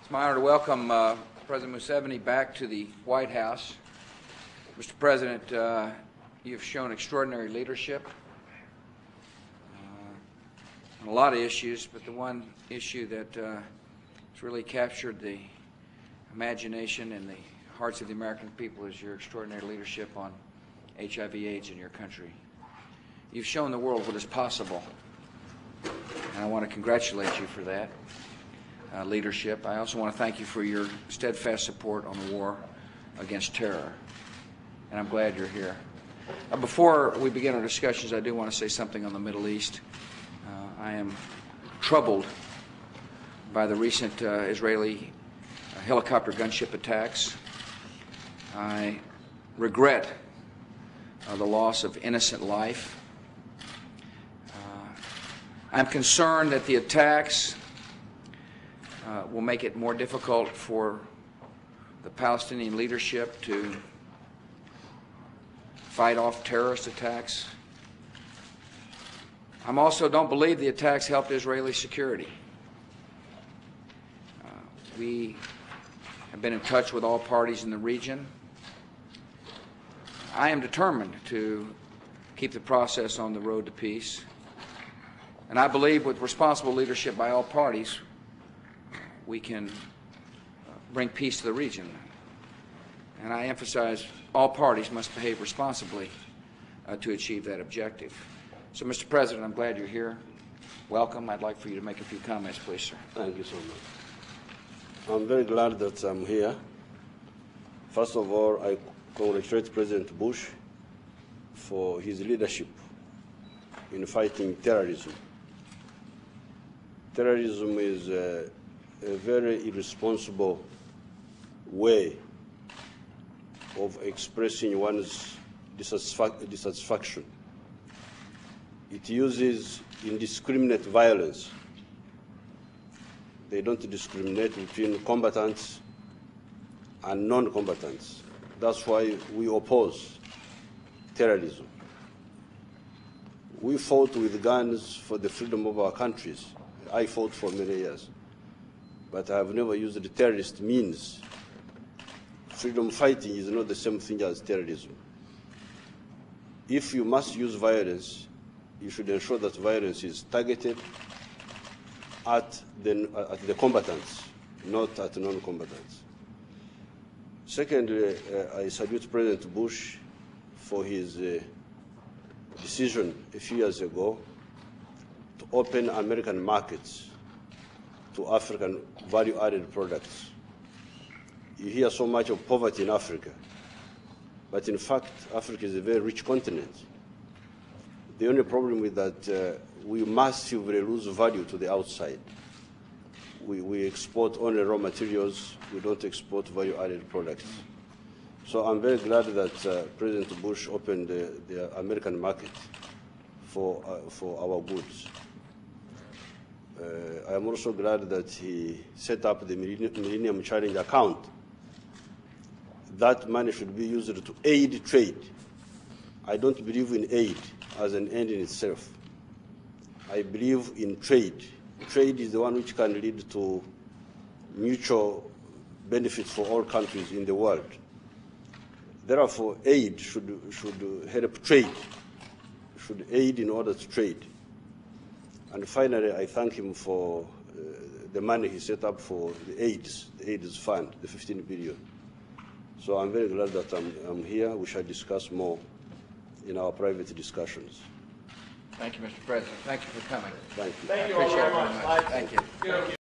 It's my honor to welcome President Museveni back to the White House. Mr. President, you've shown extraordinary leadership on a lot of issues, but the one issue that has really captured the imagination and the hearts of the American people is your extraordinary leadership on HIV/AIDS in your country. You've shown the world what is possible, and I want to congratulate you for that leadership. I also want to thank you for your steadfast support on the war against terror, and I'm glad you're here. Before we begin our discussions, I do want to say something on the Middle East. I am troubled by the recent Israeli helicopter gunship attacks. I regret the loss of innocent life. I'm concerned that the attacks will make it more difficult for the Palestinian leadership to fight off terrorist attacks. I also don't believe the attacks helped Israeli security. We have been in touch with all parties in the region. I am determined to keep the process on the road to peace. And I believe with responsible leadership by all parties, we can bring peace to the region. And I emphasize all parties must behave responsibly to achieve that objective. So, Mr. President, I'm glad you're here. Welcome. I'd like for you to make a few comments, please, sir. Thank you so much. I'm very glad that I'm here. First of all, I congratulate President Bush for his leadership in fighting terrorism. Terrorism is a very irresponsible way of expressing one's dissatisfaction. It uses indiscriminate violence. They don't discriminate between combatants and non-combatants. That's why we oppose terrorism. We fought with guns for the freedom of our countries. I fought for many years, but I have never used the terrorist means. Freedom fighting is not the same thing as terrorism. If you must use violence, you should ensure that violence is targeted at the combatants, not at non-combatants. Secondly, I salute President Bush for his decision a few years ago to open American markets to African value-added products. You hear so much of poverty in Africa, but in fact, Africa is a very rich continent. The only problem is that we massively lose value to the outside. We export only raw materials. We don't export value-added products. So I'm very glad that President Bush opened the American market for our goods. I am also glad that he set up the Millennium Challenge account. That money should be used to aid trade. I don't believe in aid as an end in itself. I believe in trade. Trade is the one which can lead to mutual benefits for all countries in the world. Therefore, aid should help trade, should aid in order to trade. And finally, I thank him for the money he set up for the AIDS fund, the 15 billion. So I'm very glad that I'm here. We shall discuss more in our private discussions. Thank you, Mr. President. Thank you for coming. Thank you. Thank you all very much. Thank you.